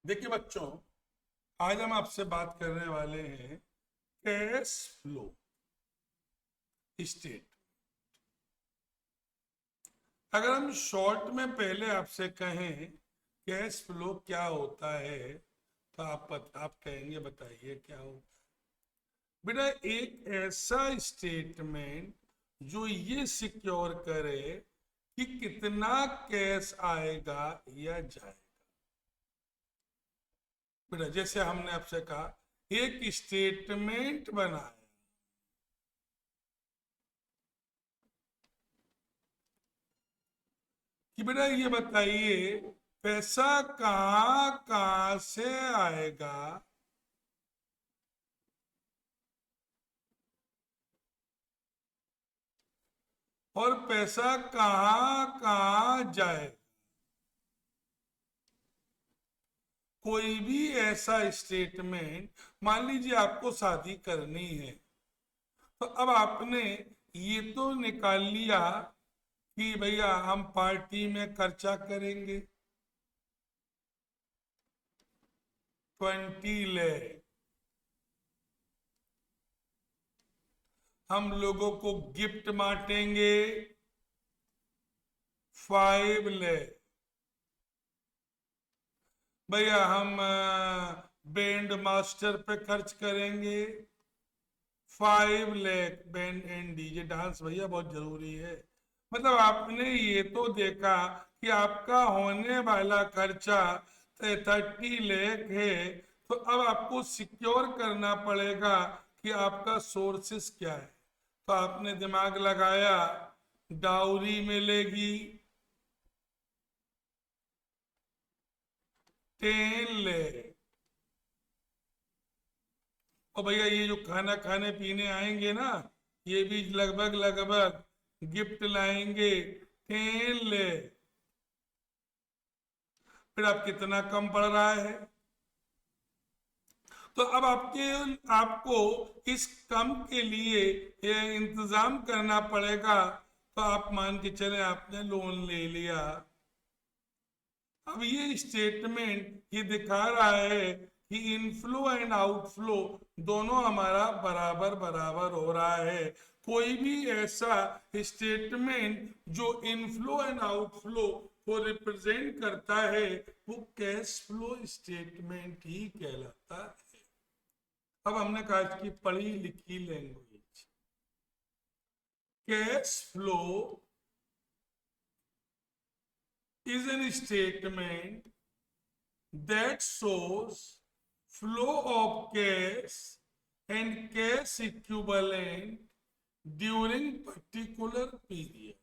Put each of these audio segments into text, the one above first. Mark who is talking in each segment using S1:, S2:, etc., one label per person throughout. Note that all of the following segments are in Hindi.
S1: देखिए बच्चों, आज हम आपसे बात करने वाले हैं कैश फ्लो स्टेट। अगर हम शॉर्ट में पहले आपसे कहें कैश फ्लो क्या होता है तो आप कहेंगे बताइए क्या होता है। बेटा, एक ऐसा स्टेटमेंट जो ये सिक्योर करे कि कितना कैश आएगा या जाएगा। बेटा, जैसे हमने आपसे कहा एक स्टेटमेंट बनाया कि बेटा ये बताइए पैसा कहाँ कहाँ से आएगा और पैसा कहाँ कहाँ जाए। कोई भी ऐसा स्टेटमेंट, मान लीजिए आपको शादी करनी है तो अब आपने ये तो निकाल लिया कि भैया हम पार्टी में खर्चा करेंगे 20 लाख, हम लोगों को गिफ्ट बांटेंगे 5 लाख, भैया हम बैंड मास्टर पे खर्च करेंगे 5 lakh, band and DJ dance भैया बहुत जरूरी है। मतलब आपने ये तो देखा कि आपका होने वाला खर्चा 30 लाख है, तो अब आपको सिक्योर करना पड़ेगा कि आपका सोर्सेस क्या है। तो आपने दिमाग लगाया, डाउरी मिलेगी 10 लाख, और भैया ये जो खाना खाने पीने आएंगे ना, ये भी लगभग लगभग गिफ्ट लाएंगे 10 लाख। फिर आप कितना कम पड़ रहा है। तो अब आपको इस कम के लिए ये इंतजाम करना पड़ेगा। तो आप मान के चले आपने लोन ले लिया। अब ये स्टेटमेंट ये दिखा रहा है कि इनफ्लो एंड आउटफ्लो दोनों हमारा बराबर बराबर हो रहा है। कोई भी ऐसा स्टेटमेंट जो इनफ्लो एंड आउटफ्लो को रिप्रेजेंट करता है वो कैश फ्लो स्टेटमेंट ही कहलाता है। अब हमने कहा इसकी पढ़ी लिखी language. Cash flow is an statement that shows flow of cash and cash equivalent during particular period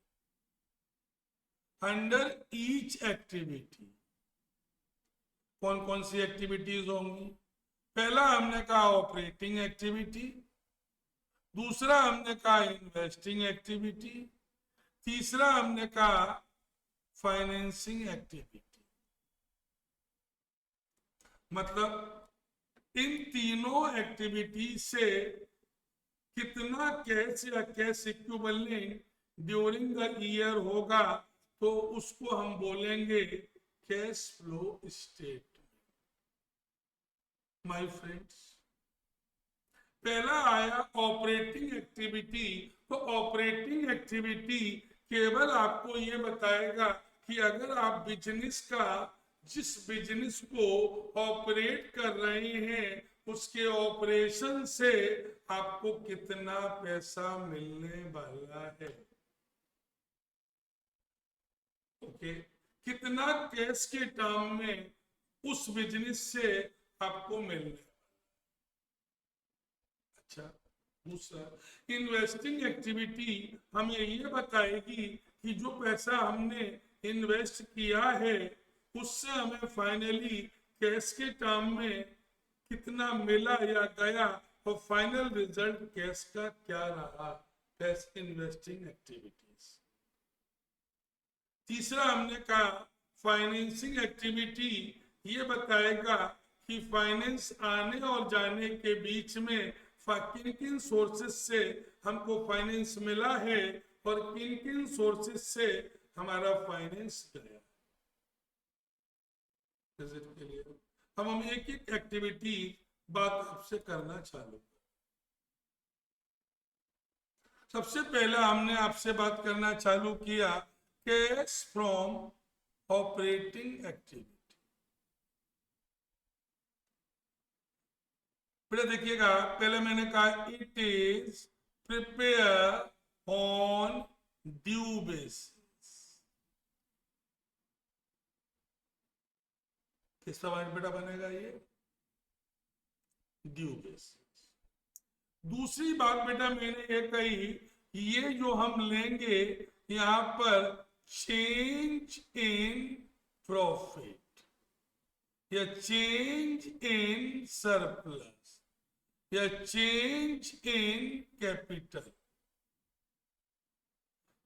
S1: under each activity। कौन कौन सी एक्टिविटीज होंगी? पहला हमने कहा ऑपरेटिंग एक्टिविटी, दूसरा हमने कहा इन्वेस्टिंग एक्टिविटी, तीसरा हमने कहा फाइनेंसिंग एक्टिविटी। मतलब इन तीनों एक्टिविटी से कितना कैश या cash equivalent during the year होगा तो उसको हम बोलेंगे cash flow statement. My friends, पहला आया ऑपरेटिंग एक्टिविटी। तो ऑपरेटिंग एक्टिविटी केवल आपको ये बताएगा कि अगर आप बिजनेस का, जिस बिजनेस को ऑपरेट कर रहे हैं उसके ऑपरेशन से आपको कितना पैसा मिलने वाला है। ओके, कितना कैश के टर्म में उस बिजनेस से आपको मिलने। अच्छा, दूसरा इन्वेस्टिंग एक्टिविटी हमें ये बताएगी कि जो पैसा हमने इन्वेस्ट किया है उससे हमें फाइनली कैश के टर्म में कितना मिला या गया और फाइनल रिजल्ट कैश का क्या रहा। Cash investing activities. तीसरा हमने कहा फाइनेंसिंग एक्टिविटी ये बताएगा कि फाइनेंस आने और जाने के बीच में किन किन सोर्सेस से हमको फाइनेंस मिला है और किन किन सोर्सेस से हमारा फाइनेंस गया। अब हम एक एक एक्टिविटी बात आपसे करना चालू। सबसे पहला हमने आपसे बात करना चालू किया कैश फ्रॉम ऑपरेटिंग एक्टिविटी। बेटा देखिएगा, पहले मैंने कहा it is prepare on due basis. किसका बेटा बनेगा ये? Due basis. दूसरी बात बेटा मैंने ये कही, ये जो हम लेंगे यहां पर चेंज इन प्रॉफिट या चेंज इन सरप्लस या चेंज इन कैपिटल।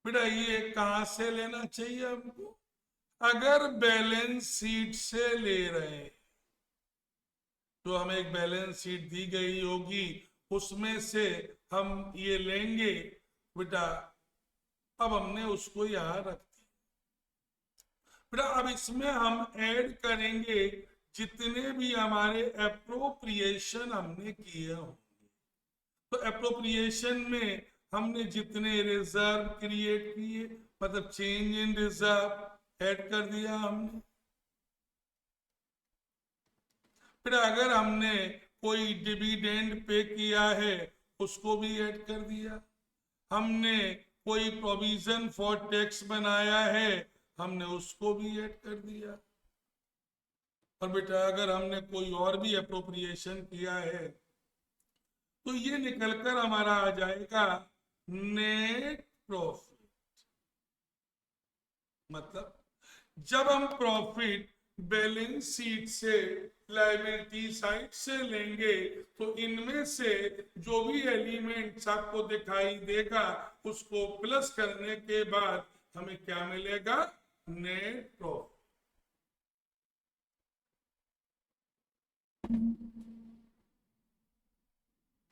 S1: बेटा ये कहां से लेना चाहिए हमको? अगर बैलेंस शीट से ले रहे हैं तो हमें एक बैलेंस शीट दी गई होगी, उसमें से हम ये लेंगे बेटा। अब हमने उसको यहां रख दिया बेटा। अब इसमें हम ऐड करेंगे जितने भी हमारे एप्रोप्रिएशन हमने किए होंगे। तो एप्रोप्रिएशन में हमने जितने रिजर्व क्रिएट किए, मतलब चेंज इन रिजर्व ऐड कर दिया हमने। फिर अगर हमने कोई डिविडेंड पे किया है उसको भी ऐड कर दिया। हमने कोई प्रोविजन फॉर टैक्स बनाया है, हमने उसको भी ऐड कर दिया। और बेटा अगर हमने कोई और भी अप्रोप्रिएशन किया है तो ये निकलकर हमारा आ जाएगा नेट प्रॉफिट। मतलब जब हम प्रॉफिट बैलेंस शीट से लायबिलिटी साइड से लेंगे तो इनमें से जो भी एलिमेंट्स आपको दिखाई देगा उसको प्लस करने के बाद हमें क्या मिलेगा? Net profit.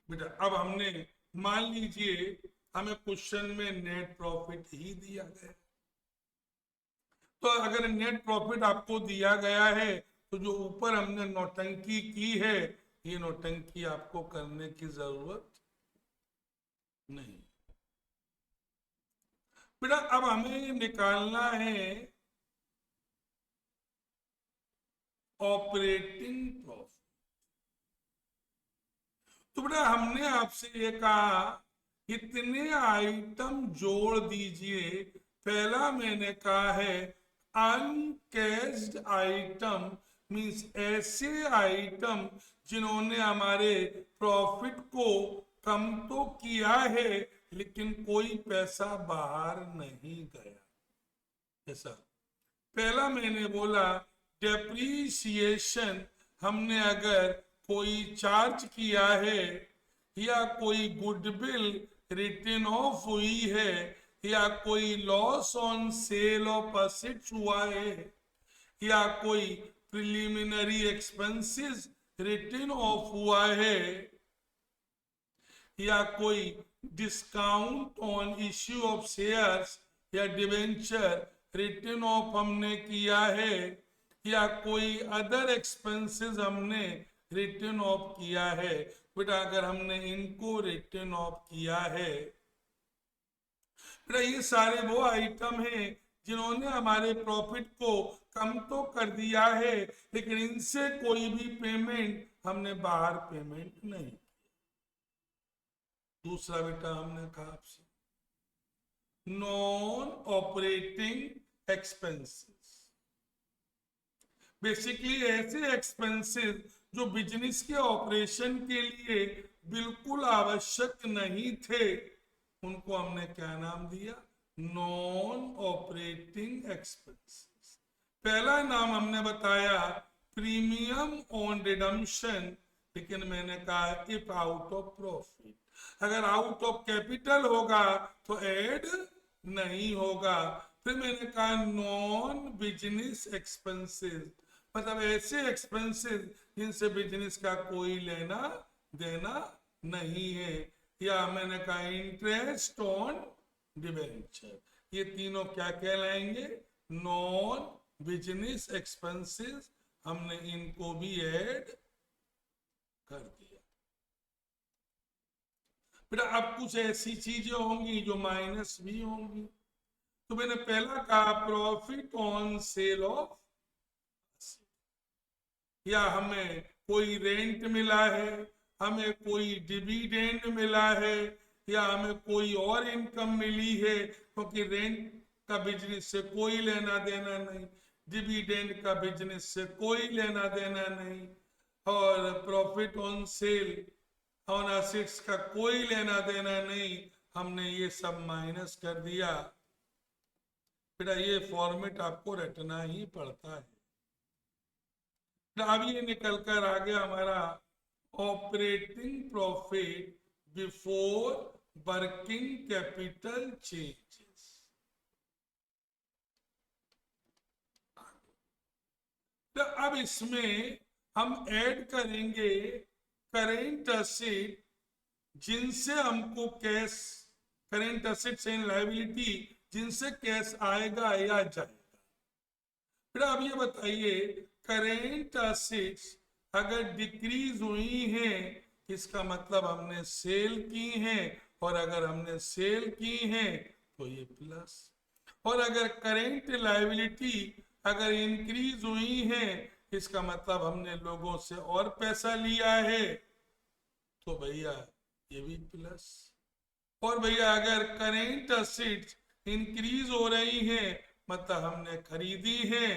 S1: बेटा अब हमने मान लीजिए हमें क्वेश्चन में नेट प्रॉफिट ही दिया गया, तो अगर नेट प्रॉफिट आपको दिया गया है तो जो ऊपर हमने नौटंकी की है ये नौटंकी आपको करने की जरूरत नहीं। बेटा अब हमें निकालना है ऑपरेटिंग प्रॉफिट। तो बेटा हमने आपसे ये कहा इतने आइटम जोड़ दीजिए। पहला मैंने कहा है अनकैश्ड आइटम, मींस ऐसे आइटम जिन्होंने हमारे प्रॉफिट को कम तो किया है लेकिन कोई पैसा बाहर नहीं गया। ऐसा पहला मैंने बोला डेप्रीसिएशन, हमने अगर कोई चार्ज किया है या कोई गुडविल रिटर्न ऑफ हुई है या कोई loss on sale of assets हुआ है या कोई प्रिलिमिनरी एक्सपेंसेस रिटर्न ऑफ हुआ है या कोई discount on issue of shares या डिवेंचर रिटर्न ऑफ हमने किया है या कोई अदर एक्सपेंसेस हमने रिटर्न ऑफ किया है। बेटा अगर हमने इनको रिटर्न ऑफ किया है, बेटा ये सारे वो आइटम हैं जिन्होंने हमारे प्रॉफिट को कम तो कर दिया है लेकिन इनसे कोई भी पेमेंट हमने बाहर पेमेंट नहीं। दूसरा बेटा हमने कहा आपसे नॉन ऑपरेटिंग एक्सपेंसेस, बेसिकली ऐसे एक्सपेंसेस जो बिजनेस के ऑपरेशन के लिए बिल्कुल आवश्यक नहीं थे, उनको हमने क्या नाम दिया? Non operating expenses. पहला नाम हमने बताया प्रीमियम ऑन रिडम्पशन, लेकिन मैंने कहा इफ आउट ऑफ प्रॉफिट। अगर आउट ऑफ कैपिटल होगा तो ऐड नहीं होगा। फिर मैंने कहा नॉन बिजनेस एक्सपेंसेस, मतलब ऐसे एक्सपेंसेस जिनसे बिजनेस का कोई लेना देना नहीं है। या मैंने कहा इंटरेस्ट ऑन डिवेंचर। ये तीनों क्या कहलाएंगे? नॉन बिजनेस एक्सपेंसेस हमने इनको भी ऐड कर दिया। फिर अब कुछ ऐसी चीजें होंगी जो माइनस भी होंगी। तो मैंने पहला कहा प्रॉफिट ऑन सेल ऑफ, या हमें कोई रेंट मिला है, हमें कोई डिविडेंड मिला है, या हमें कोई और इनकम मिली है, क्योंकि रेंट का बिजनेस से कोई लेना देना नहीं, डिविडेंड का बिजनेस से कोई लेना देना नहीं, और profit on sale on assets का कोई लेना देना नहीं, हमने ये सब माइनस कर दिया। फिर ये फॉर्मेट आपको रटना ही पड़ता है। अब ये निकल कर आ गया हमारा operating profit before working capital changes. तो अब इसमें हम ऐड करेंगे करेंट असेट जिनसे हमको cash, current assets and liability जिनसे कैश आएगा या जाएगा। फिर अब ये बताइए करेंट असेट्स अगर डिक्रीज हुई हैं, इसका मतलब हमने सेल की हैं, और अगर हमने सेल की हैं तो ये प्लस। और अगर करेंट लायबिलिटी अगर इंक्रीज हुई है, इसका मतलब हमने लोगों से और पैसा लिया है, तो भैया ये भी प्लस। और भैया अगर करेंट असेट्स इंक्रीज हो रही हैं, मतलब हमने खरीदी है,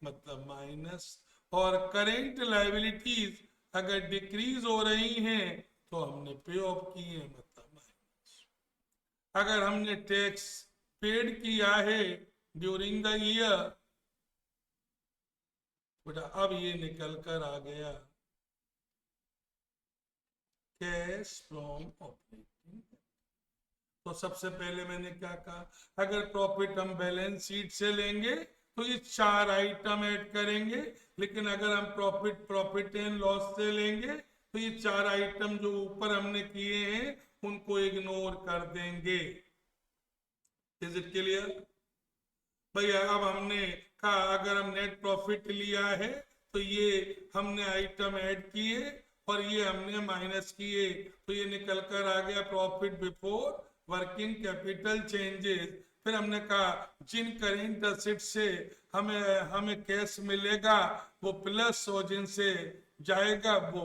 S1: मतलब माइनस। और करेंट लायबिलिटीज अगर डिक्रीज हो रही हैं, तो हमने पे ऑफ की है, मतलब माइनस। अगर हमने टैक्स पेड किया है ड्यूरिंग द ईयर, बेटा अब ये निकल कर आ गया कैश फ्रॉम ऑपरेटिंग। तो सबसे पहले मैंने क्या कहा, अगर प्रॉफिट हम बैलेंस शीट से लेंगे तो ये 4 आइटम ऐड करेंगे, लेकिन अगर हम प्रॉफिट एंड लॉस से लेंगे तो ये 4 आइटम जो ऊपर हमने किए हैं उनको इग्नोर कर देंगे। इज इट क्लियर भैया? अब हमने कहा अगर हम नेट प्रॉफिट लिया है तो ये हमने आइटम ऐड किए और ये हमने माइनस किए, तो ये निकल कर आ गया profit before working capital changes. फिर हमने कहा जिन करेंट असेट से हमें हमें कैश मिलेगा वो प्लस, और जिनसे जाएगा वो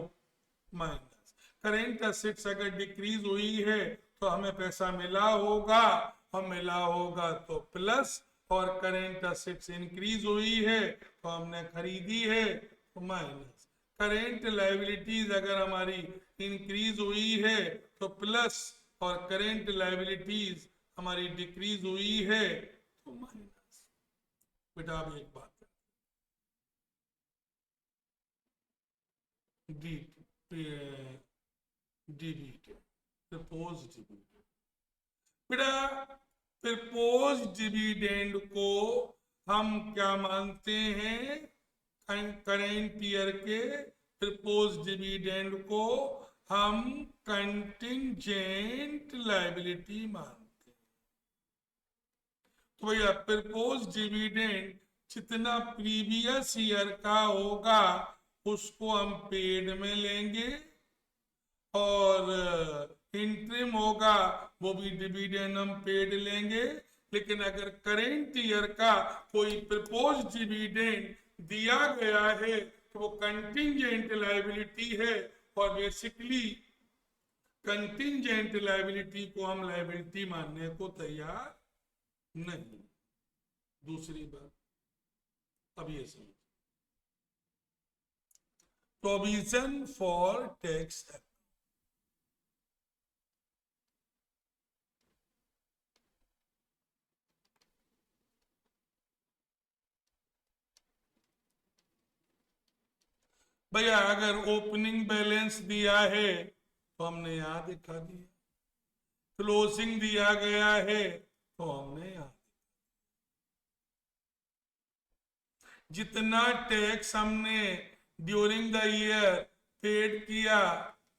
S1: माइनस। करेंट असेट्स अगर डिक्रीज हुई है तो हमें पैसा मिला होगा, और मिला होगा तो प्लस, और करेंट असेट्स इंक्रीज हुई है तो हमने खरीदी है तो माइनस। करेंट लायबिलिटीज अगर हमारी इंक्रीज हुई है तो प्लस, और करेंट लायबिलिटीज हमारी डिक्रीज हुई है तो माइनस। बेटा अब एक बात है, डी डिविडेंड, प्रपोज डिविडेंड। बेटा प्रपोज डिविडेंड को हम क्या मानते हैं, करेंट ईयर के प्रपोज डिविडेंड को हम कंटिंजेंट लायबिलिटी मानते हैं। तो भैया प्रपोज डिविडेंड जितना प्रीवियस ईयर का होगा उसको हम पेड में लेंगे, और इंट्रीम होगा वो भी डिविडेंड हम पेड लेंगे। लेकिन अगर करेंट ईयर का कोई प्रपोज डिविडेंड दिया गया है तो वो कंटिंजेंट लायबिलिटी है, और बेसिकली कंटिंजेंट लायबिलिटी को हम लायबिलिटी मानने को तैयार नहीं। दूसरी बात अब ये समझ, प्रोविजन फॉर टैक्स एक्ट। भैया अगर ओपनिंग बैलेंस दिया है तो हमने यहां दिखा दिया, क्लोजिंग दिया गया है तो हमने यहां, जितना टैक्स हमने ड्यूरिंग द ईयर पेड किया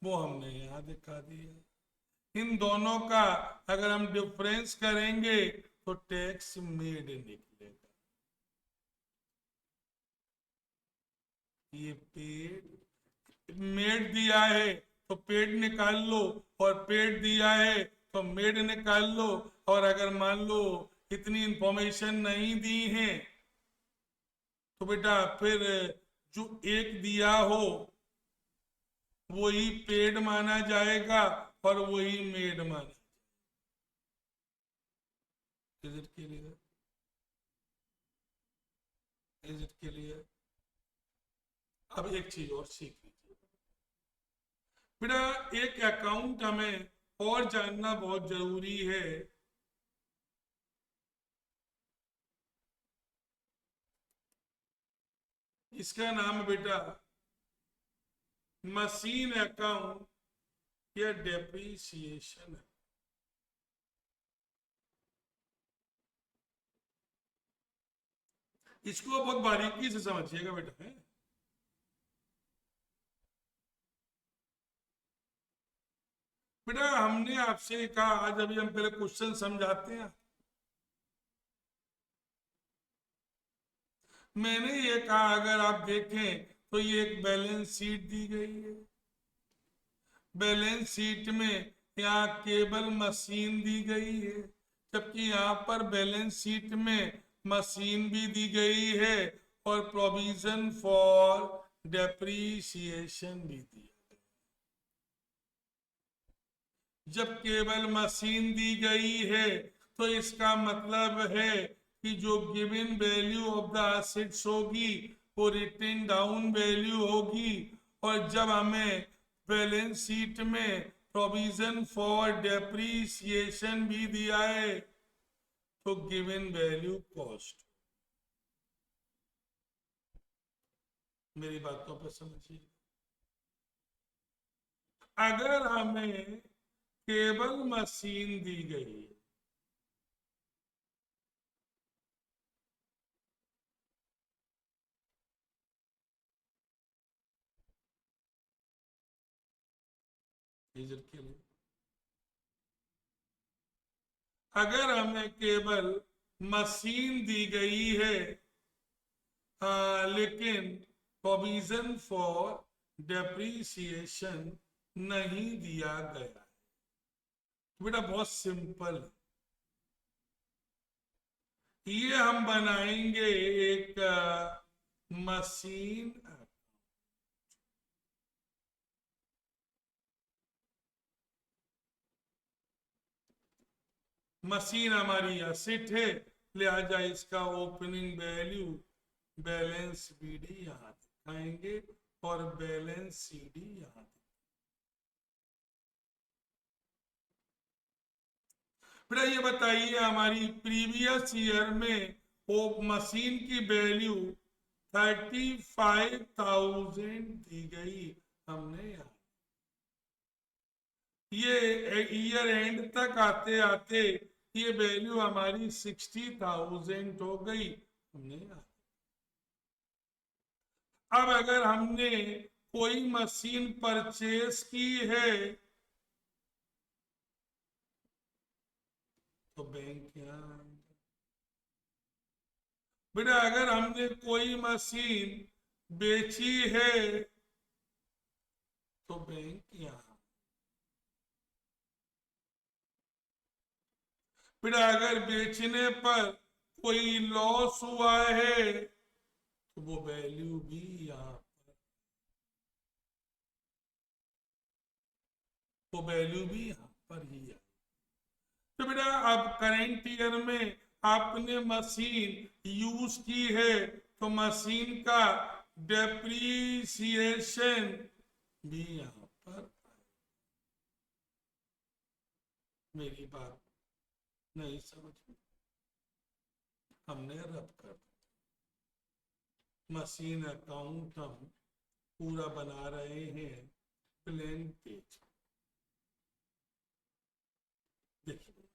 S1: वो हमने यहां दिखा दिया। इन दोनों का अगर हम डिफरेंस करेंगे तो टैक्स मेड निकलेगा। ये पेड, मेड दिया है तो पेड निकाल लो, और पेड दिया है तो मेड निकाल लो। और अगर मान लो इतनी इंफॉर्मेशन नहीं दी है तो बेटा फिर जो एक दिया हो वही पेड माना जाएगा और वही मेड माना। Is it clear? Is it clear? अब एक चीज और सीख लीजिए बेटा, एक अकाउंट हमें और जानना बहुत जरूरी है। इसका नाम बेटा मशीन अकाउंट या डेप्रीसिएशन है। इसको बहुत बारीकी से समझिएगा बेटा है। बेटा हमने आपसे कहा, आज अभी हम पहले क्वेश्चन समझाते हैं। मैंने ये कहा अगर आप देखें तो ये एक बैलेंस शीट दी गई है। बैलेंस शीट में यहाँ केवल मशीन दी गई है, जबकि यहाँ पर बैलेंस शीट में मशीन भी दी गई है और प्रोविजन फॉर डेप्रीसिएशन भी दी है। जब केवल मशीन दी गई है तो इसका मतलब है कि जो given value of the assets होगी वो रिटेन डाउन वैल्यू होगी। और जब हमें बैलेंस शीट में प्रोविजन फॉर डेप्रीसिएशन भी दिया है तो गिवन वैल्यू कॉस्ट। मेरी बातों पर समझिए, अगर हमें केवल मशीन दी गई है, के लिए अगर हमें केवल मशीन दी गई है लेकिन प्रोविजन फॉर डेप्रीसिएशन नहीं दिया गया है, तो बेटा बहुत सिंपल, ये हम बनाएंगे एक मशीन। मशीन हमारी एसेट है, लिहाजा इसका ओपनिंग वैल्यू बैलेंस बीडी यहां दिखाएंगे और बैलेंस सीडी यहां। बेटा ये बताइए हमारी प्रीवियस ईयर में वो मशीन की वैल्यू 35,000 दी गई हमने यहाँ। ये ईयर एंड तक आते आते ये वैल्यू हमारी 60,000 हो गई हमने यहाँ। अब अगर हमने कोई मशीन परचेस की है तो बैंक यहाँ। बेटा अगर हमने कोई मशीन बेची है तो बैंक यहाँ। बेटा अगर बेचने पर कोई लॉस हुआ है तो वो वैल्यू भी यहाँ पर, वो वैल्यू भी यहाँ पर ही है। तो बेटा अब करेंट ईयर में आपने मशीन यूज की है तो मशीन का डेप्रीसिएशन भी यहाँ पर। मेरी बात नहीं समझ में, हमने रब कर मशीन अकाउंट हम पूरा बना रहे हैं प्लेन पेज। देखिए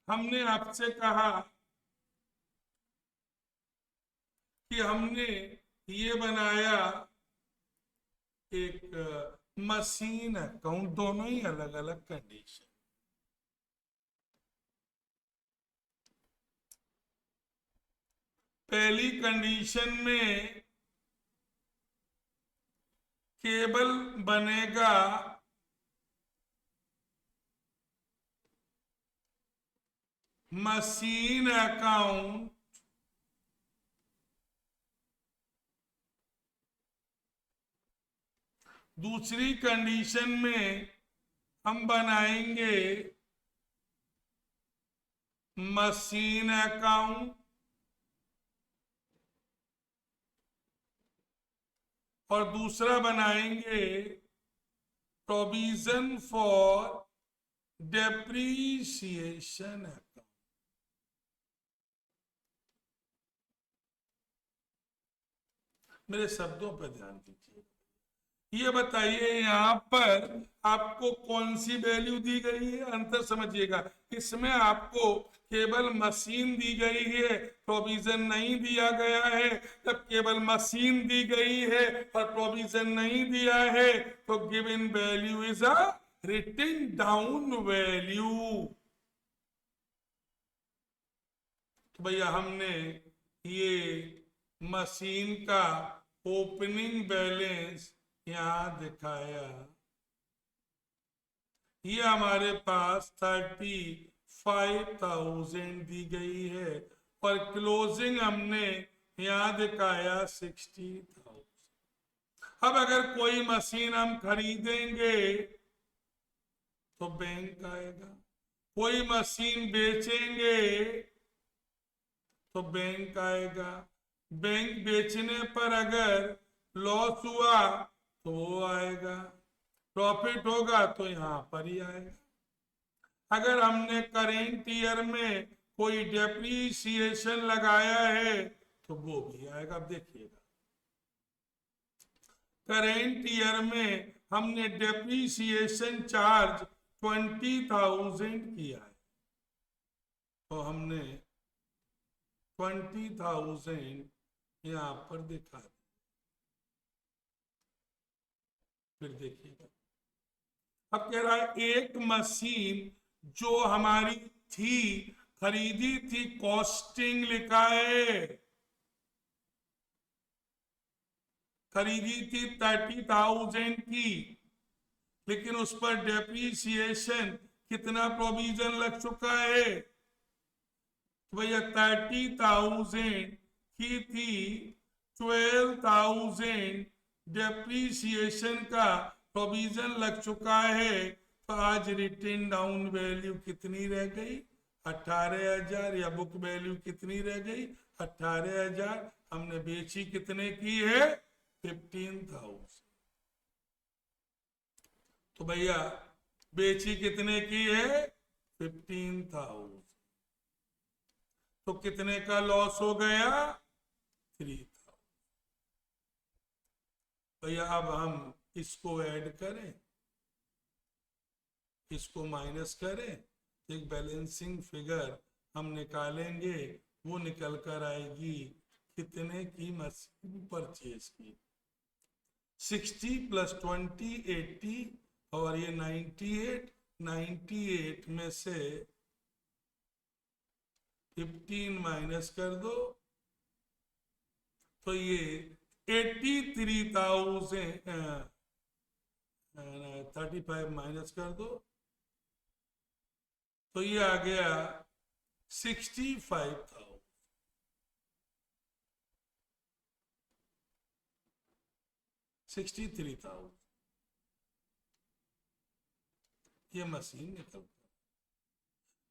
S1: हमने आपसे कहा कि हमने ये बनाया एक मशीन अकाउंट, दोनों ही अलग अलग कंडीशन। पहली कंडीशन में केवल बनेगा मशीन अकाउंट दूसरी कंडीशन में हम बनाएंगे मशीन अकाउंट और दूसरा बनाएंगे प्रोविजन फॉर डेप्रीशिएशन अकाउंट। मेरे शब्दों पर ध्यान दीजिए। ये बताइए यहाँ पर आपको कौन सी वैल्यू दी गई है, अंतर समझिएगा। इसमें आपको केवल मशीन दी गई है, प्रोविजन नहीं दिया गया है। जब केवल मशीन दी गई है और प्रोविजन नहीं दिया है तो given value is a written down value. तो भैया हमने ये मशीन का ओपनिंग बैलेंस यहां दिखाया। ये हमारे पास 35,000 दी गई है और क्लोजिंग हमने यहां दिखाया 60,000। अब अगर कोई मशीन हम खरीदेंगे तो बैंक आएगा, कोई मशीन बेचेंगे तो बैंक आएगा। बैंक बेचने पर अगर लॉस हुआ तो वो आएगा, प्रॉफिट होगा तो यहां पर ही आएगा। अगर हमने करेंट ईयर में कोई डेप्रीसिएशन लगाया है तो वो भी आएगा। अब देखिएगा, करेंट ईयर में हमने डेप्रीसिएशन चार्ज 20,000 किया है, तो हमने 20,000 यहां पर दिखा दिया। फिर देखिएगा, अब कह रहा है एक मशीन जो हमारी थी, खरीदी थी, कॉस्टिंग लिखा है, खरीदी थी 30,000 की, लेकिन उस पर डेप्रीसिएशन कितना प्रोविजन लग चुका है? तो भैया 30,000 की थी, 12,000 डेप्रीसिएशन का प्रोविजन लग चुका है। तो आज रिटेन डाउन वैल्यू कितनी रह गई? 18,000। या बुक वैल्यू कितनी रह गई? 18,000। हमने बेची कितने की है? 15,000। तो भैया बेची कितने की है? 15,000। तो कितने का लॉस हो गया? 3,000। भैया अब हम इसको ऐड करें, इसको माइनस करें, एक बैलेंसिंग फिगर हम निकालेंगे। वो निकल कर आएगी कितने की मशीन परचेज की? 60 + 20 80 और ये 98। 98 में से 15 माइनस कर दो तो ये 83,000। 35 माइनस कर दो तो ये आ गया 65,000। 63,000 ये मशीन निकल।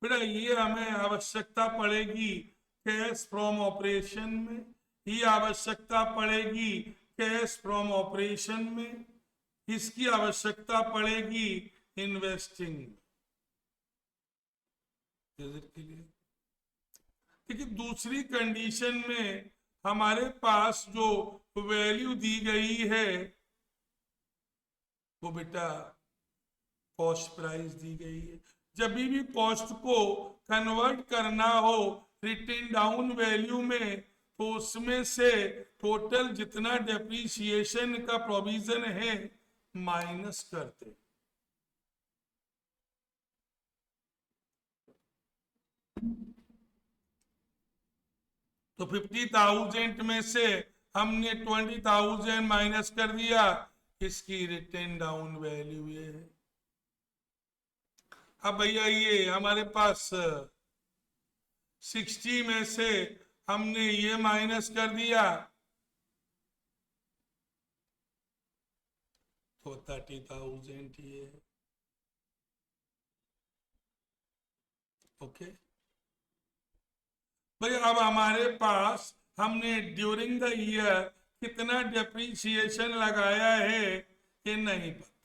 S1: बेटा ये हमें आवश्यकता पड़ेगी कैश फ्रॉम ऑपरेशन में, ये आवश्यकता पड़ेगी कैश फ्रॉम ऑपरेशन में, इसकी आवश्यकता पड़ेगी इन्वेस्टिंग के लिए। देखिए दूसरी कंडीशन में हमारे पास जो वैल्यू दी गई है वो बेटा कॉस्ट प्राइस दी गई है। जब भी कॉस्ट को कन्वर्ट करना हो रिटेन डाउन वैल्यू में तो उसमें से टोटल जितना डेप्रीसिएशन का प्रोविजन है माइनस करते। तो 50,000 में से हमने 20,000 माइनस कर दिया, इसकी रिटेन डाउन वैल्यू ये है। अब भैया ये हमारे पास 60 में से हमने ये माइनस कर दिया तो 30,000 ये है। ओके भाई, अब हमारे पास हमने ड्यूरिंग द ईयर कितना डेप्रीसिएशन लगाया है ये नहीं पता।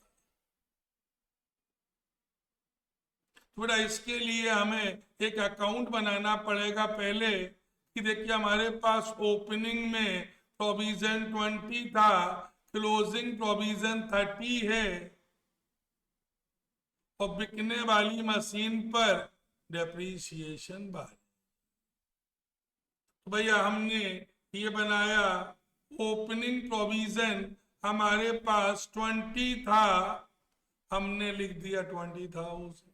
S1: थोड़ा इसके लिए हमें एक अकाउंट बनाना पड़ेगा पहले कि देखिए हमारे पास ओपनिंग में प्रोविजन 20 था, क्लोजिंग प्रोविजन 30 है और बिकने वाली मशीन पर डेप्रीसिएशन 12। तो भैया हमने ये बनाया, ओपनिंग प्रोविजन हमारे पास 20 था, हमने लिख दिया 20,000।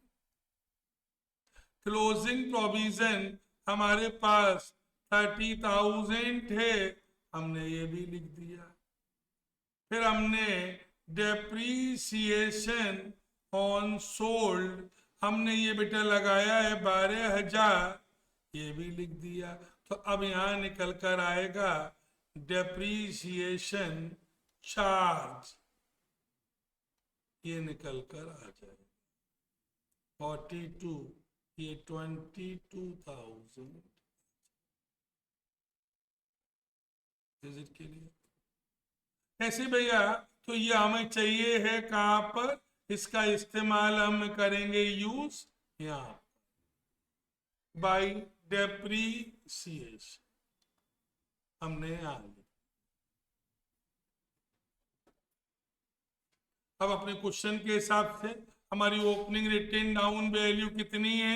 S1: क्लोजिंग प्रोविजन हमारे पास 30,000 थे, हमने ये भी लिख दिया। फिर हमने डेप्रीसिएशन ऑन सोल्ड हमने ये बेटा लगाया है 12,000, ये भी लिख दिया। तो अब यहां निकल कर आएगा डेप्रीसिएशन चार्ज, ये निकल कर आ जाएगा 42, ये 22,000 विजिट के लिए। ऐसे भैया तो ये हमें चाहिए है कहां पर, इसका इस्तेमाल हम करेंगे यूज यहां बाय डेप्रीसिएशन, हमने यहां लिया। अब अपने क्वेश्चन के हिसाब से हमारी ओपनिंग रिटेन डाउन वैल्यू कितनी है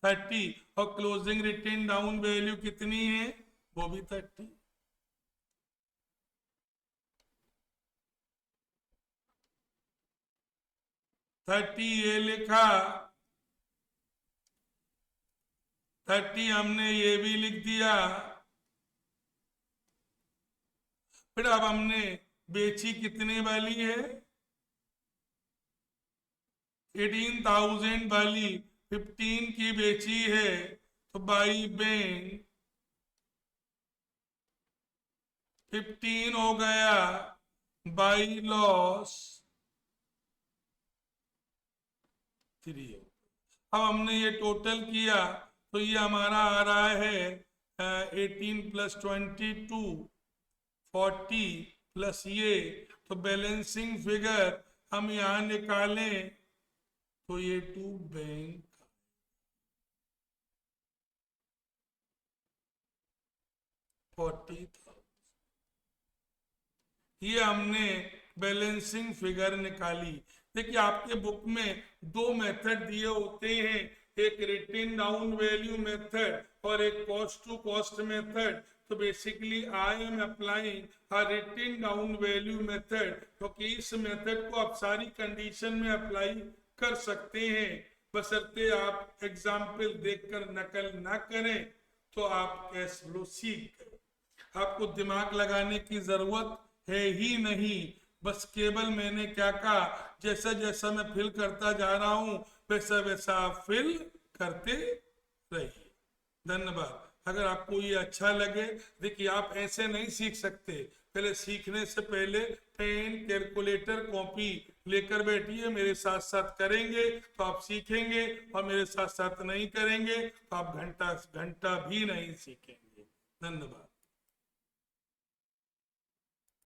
S1: 30 और क्लोजिंग रिटेन डाउन वैल्यू कितनी है वो भी 30। ये लिखा 30, हमने ये भी लिख दिया। फिर अब हमने बेची कितने वाली है 18,000 वाली 15 की बेची है, तो बाई बैंक 15 हो गया, बाई लॉस 3 हो। अब हमने ये टोटल किया तो ये हमारा आ रहा है 18 + 22 40 प्लस ये, तो बैलेंसिंग फिगर हम यहां निकालें तो ये टू बैंक 40,000, ये हमने बैलेंसिंग फिगर निकाली। देखिए आपके बुक में दो मेथड दिए होते हैं, एक रिटेन डाउन वैल्यू मेथड और एक कॉस्ट टू कॉस्ट मेथड। तो basically I am applying a written down value method, क्योंकि इस मेथड को आप सारी कंडीशन में अप्लाई कर सकते हैं, बशर्ते आप एग्जाम्पल देखकर नकल ना करें तो आप कैश फ्लो सीख गए। आपको दिमाग लगाने की जरूरत है ही नहीं, बस केवल मैंने क्या कहा, जैसा जैसा मैं फिल करता जा रहा हूं वैसा वैसा आप फिल करते रहिए। धन्यवाद। अगर आपको ये अच्छा लगे, देखिए आप ऐसे नहीं सीख सकते, पहले सीखने से पहले पेन कैलकुलेटर कॉपी लेकर बैठिए, मेरे साथ साथ करेंगे तो आप सीखेंगे, और मेरे साथ साथ नहीं करेंगे तो आप घंटा घंटा भी नहीं सीखेंगे। धन्यवाद।